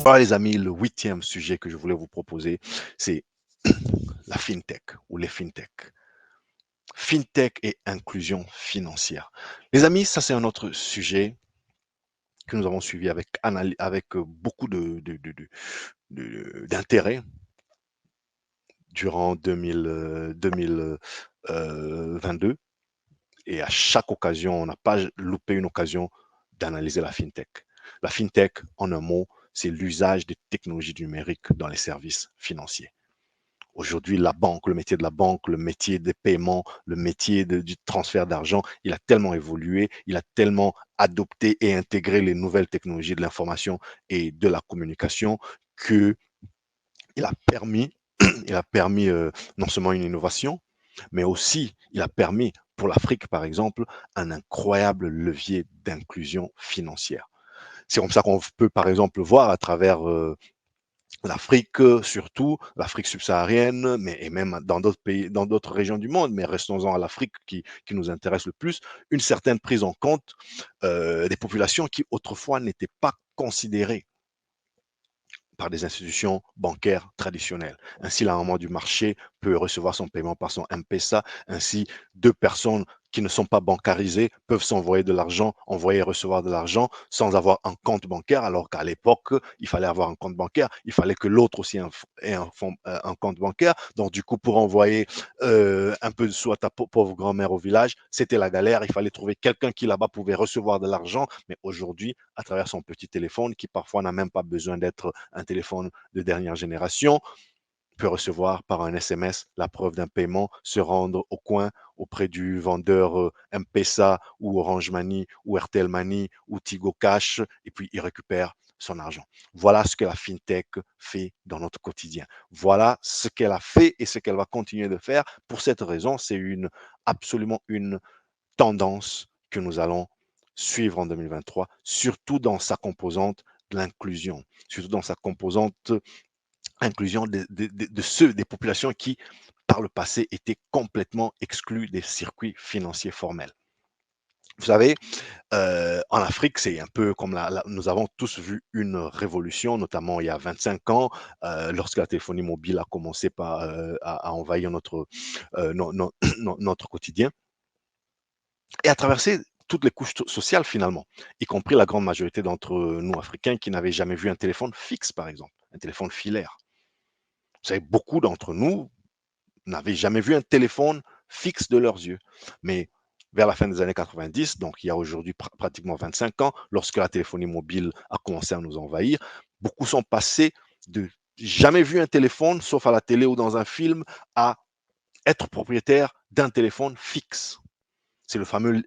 Voilà les amis, le huitième sujet que je voulais vous proposer, c'est la fintech ou les fintech. Fintech et inclusion financière. Les amis, ça c'est un autre sujet que nous avons suivi avec beaucoup d'intérêt durant 2022. Et à chaque occasion, on n'a pas loupé une occasion d'analyser la fintech. La fintech, en un mot, c'est l'usage des technologies numériques dans les services financiers. Aujourd'hui, la banque, le métier de la banque, le métier des paiements, le métier du transfert d'argent, il a tellement évolué, il a tellement adopté et intégré les nouvelles technologies de l'information et de la communication que il a permis, il a permis non seulement une innovation, mais aussi il a permis pour l'Afrique, par exemple, un incroyable levier d'inclusion financière. C'est comme ça qu'on peut, par exemple, voir à travers l'Afrique, surtout l'Afrique subsaharienne, mais et même dans d'autres pays, dans d'autres régions du monde, mais restons-en à l'Afrique qui nous intéresse le plus, une certaine prise en compte des populations qui autrefois n'étaient pas considérées par des institutions bancaires traditionnelles. Ainsi, la maman du marché peut recevoir son paiement par son M-Pesa. Ainsi, deux personnes qui ne sont pas bancarisées peuvent s'envoyer de l'argent, envoyer et recevoir de l'argent sans avoir un compte bancaire, alors qu'à l'époque, il fallait avoir un compte bancaire. Il fallait que l'autre aussi ait un compte bancaire. Donc, du coup, pour envoyer un peu de sous à ta pauvre grand-mère au village, c'était la galère. Il fallait trouver quelqu'un qui là-bas pouvait recevoir de l'argent. Mais aujourd'hui, à travers son petit téléphone, qui parfois n'a même pas besoin d'être un téléphone de dernière génération, peut recevoir par un SMS la preuve d'un paiement, se rendre au coin auprès du vendeur M-Pesa ou Orange Money ou RTL Money ou Tigo Cash et puis il récupère son argent. Voilà ce que la fintech fait dans notre quotidien. Voilà ce qu'elle a fait et ce qu'elle va continuer de faire. Pour cette raison, c'est absolument une tendance que nous allons suivre en 2023, surtout dans sa composante de l'inclusion, surtout dans sa composante inclusion des populations qui, par le passé, étaient complètement exclues des circuits financiers formels. Vous savez, en Afrique, c'est un peu comme nous avons tous vu une révolution, notamment il y a 25 ans, lorsque la téléphonie mobile a commencé à envahir notre quotidien et à traverser toutes les couches sociales finalement, y compris la grande majorité d'entre nous Africains qui n'avaient jamais vu un téléphone fixe, par exemple, un téléphone filaire. Vous savez, beaucoup d'entre nous n'avaient jamais vu un téléphone fixe de leurs yeux. Mais vers la fin des années 90, donc il y a aujourd'hui pratiquement 25 ans, lorsque la téléphonie mobile a commencé à nous envahir, beaucoup sont passés de jamais vu un téléphone, sauf à la télé ou dans un film, à être propriétaire d'un téléphone fixe. C'est le fameux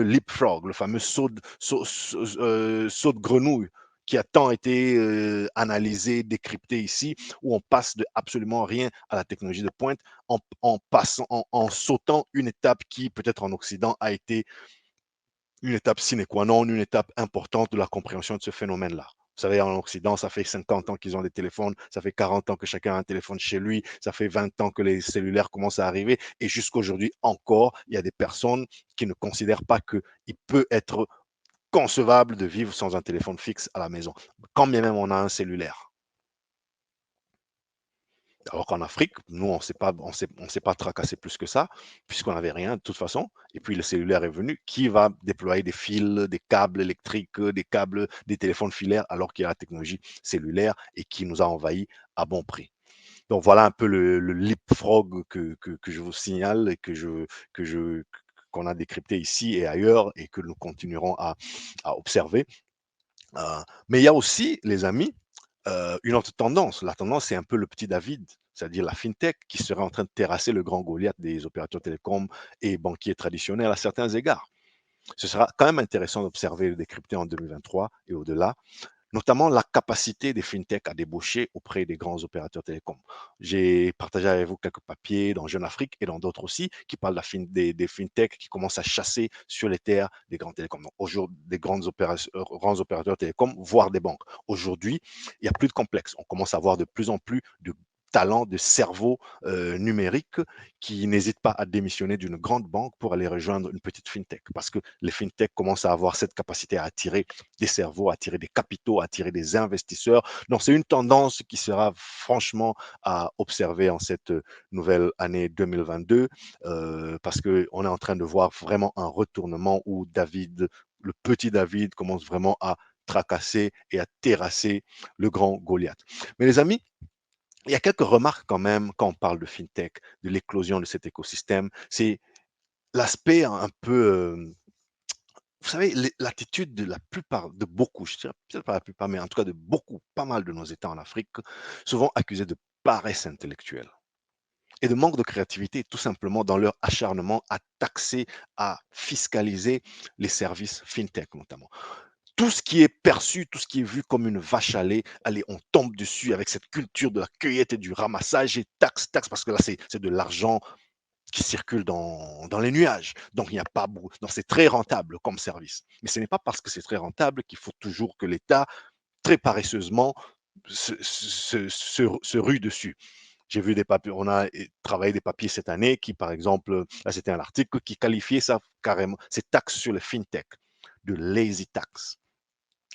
leapfrog, le fameux saut de grenouille qui a tant été analysé, décrypté ici, où on passe de absolument rien à la technologie de pointe en sautant une étape qui, peut-être en Occident, a été une étape sine qua non, une étape importante de la compréhension de ce phénomène-là. Vous savez, en Occident, ça fait 50 ans qu'ils ont des téléphones, ça fait 40 ans que chacun a un téléphone chez lui, ça fait 20 ans que les cellulaires commencent à arriver, et jusqu'aujourd'hui encore, il y a des personnes qui ne considèrent pas qu'il peut être concevable de vivre sans un téléphone fixe à la maison, quand bien même on a un cellulaire. Alors qu'en Afrique, nous, on s'est pas tracassé plus que ça, puisqu'on n'avait rien de toute façon. Et puis le cellulaire est venu. Qui va déployer des fils, des câbles électriques, des câbles, des téléphones filaires, alors qu'il y a la technologie cellulaire et qui nous a envahis à bon prix. Donc voilà un peu le leapfrog que je vous signale et qu'on a décrypté ici et ailleurs et que nous continuerons à observer. Mais il y a aussi, les amis, une autre tendance. La tendance, c'est un peu le petit David, c'est-à-dire la fintech qui serait en train de terrasser le grand Goliath des opérateurs télécoms et banquiers traditionnels à certains égards. Ce sera quand même intéressant d'observer et de décrypter en 2023 et au-delà, notamment la capacité des fintechs à débaucher auprès des grands opérateurs télécoms. J'ai partagé avec vous quelques papiers dans Jeune Afrique et dans d'autres aussi qui parlent des fintechs qui commencent à chasser sur les terres des grands télécoms, donc aujourd'hui des grands opérateurs télécoms, voire des banques. Aujourd'hui, il n'y a plus de complexe. On commence à voir de plus en plus de talents, de cerveaux numériques qui n'hésitent pas à démissionner d'une grande banque pour aller rejoindre une petite fintech. Parce que les fintech commencent à avoir cette capacité à attirer des cerveaux, à attirer des capitaux, à attirer des investisseurs. Donc, c'est une tendance qui sera franchement à observer en cette nouvelle année 2022 parce qu'on est en train de voir vraiment un retournement où le petit David commence vraiment à tracasser et à terrasser le grand Goliath. Mais les amis, il y a quelques remarques quand même quand on parle de fintech, de l'éclosion de cet écosystème. C'est l'aspect un peu, vous savez, l'attitude de la plupart, de beaucoup, je dirais peut-être pas la plupart, mais en tout cas de beaucoup, pas mal de nos États en Afrique, souvent accusés de paresse intellectuelle et de manque de créativité, tout simplement dans leur acharnement à taxer, à fiscaliser les services fintech notamment. Tout ce qui est perçu, tout ce qui est vu comme une vache à lait, allez, on tombe dessus avec cette culture de la cueillette et du ramassage et taxe, taxe, parce que là, c'est de l'argent qui circule dans les nuages. Donc, il n'y a pas beaucoup. Donc, c'est très rentable comme service. Mais ce n'est pas parce que c'est très rentable qu'il faut toujours que l'État, très paresseusement, se rue dessus. J'ai vu des papiers, on a travaillé des papiers cette année qui, par exemple, là, c'était un article qui qualifiait ça carrément, ces taxes sur le fintech, de lazy tax.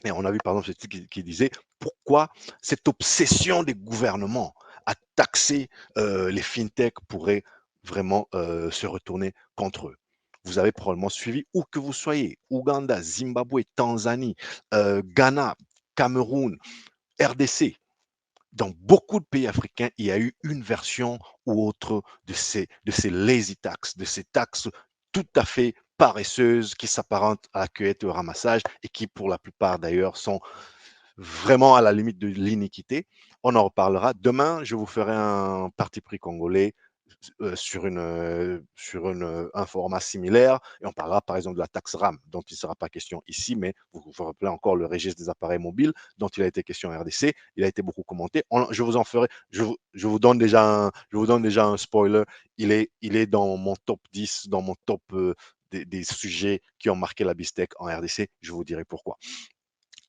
Et on a vu par exemple ce titre qui disait pourquoi cette obsession des gouvernements à taxer les fintechs pourrait vraiment se retourner contre eux. Vous avez probablement suivi où que vous soyez, Ouganda, Zimbabwe, Tanzanie, Ghana, Cameroun, RDC. Dans beaucoup de pays africains, il y a eu une version ou autre de ces lazy tax, de ces taxes tout à fait paresseuses qui s'apparentent à la cueillette et au ramassage et qui, pour la plupart d'ailleurs, sont vraiment à la limite de l'iniquité. On en reparlera. Demain, je vous ferai un parti pris congolais un format similaire et on parlera par exemple de la taxe RAM dont il ne sera pas question ici, mais vous rappelez encore le registre des appareils mobiles dont il a été question en RDC. Il a été beaucoup commenté. Je vous en ferai, je vous donne déjà un spoiler. Il est dans mon top 10, dans mon top des sujets qui ont marqué la BISTEC en RDC. Je vous dirai pourquoi.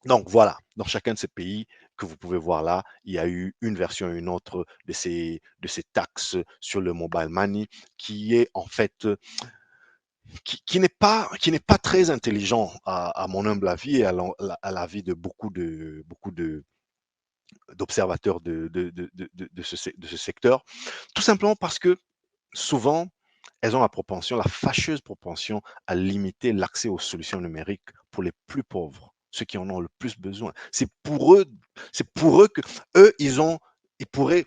Donc voilà, dans chacun de ces pays que vous pouvez voir là, il y a eu une version et une autre de ces taxes sur le mobile money qui est en fait qui n'est pas très intelligent à mon humble avis et à l'avis de beaucoup d'observateurs de ce secteur, tout simplement parce que souvent elles ont la fâcheuse propension à limiter l'accès aux solutions numériques pour les plus pauvres, ceux qui en ont le plus besoin. C'est pour eux que eux, on pourrait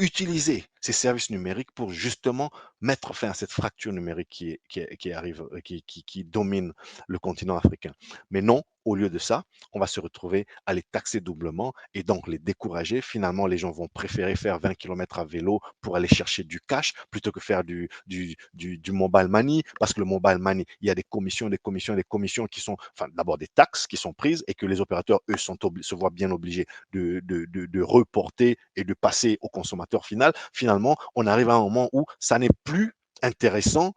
utiliser ces services numériques pour justement mettre fin à cette fracture numérique qui arrive, qui domine le continent africain. Mais non, au lieu de ça, on va se retrouver à les taxer doublement et donc les décourager. Finalement, les gens vont préférer faire 20 km à vélo pour aller chercher du cash plutôt que faire du mobile money, parce que le mobile money, il y a des commissions, des commissions, des commissions qui sont, enfin, d'abord des taxes qui sont prises et que les opérateurs, eux, se voient bien obligés de reporter et de passer au consommateur final. Finalement, on arrive à un moment où ça n'est plus intéressant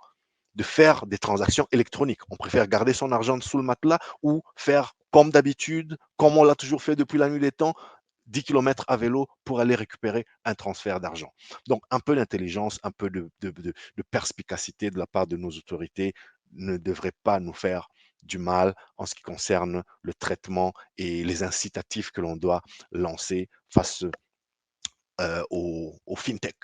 de faire des transactions électroniques. On préfère garder son argent sous le matelas ou faire comme d'habitude, comme on l'a toujours fait depuis la nuit des temps, 10 km à vélo pour aller récupérer un transfert d'argent. Donc, un peu d'intelligence, un peu de perspicacité de la part de nos autorités ne devrait pas nous faire du mal en ce qui concerne le traitement et les incitatifs que l'on doit lancer face au fintech.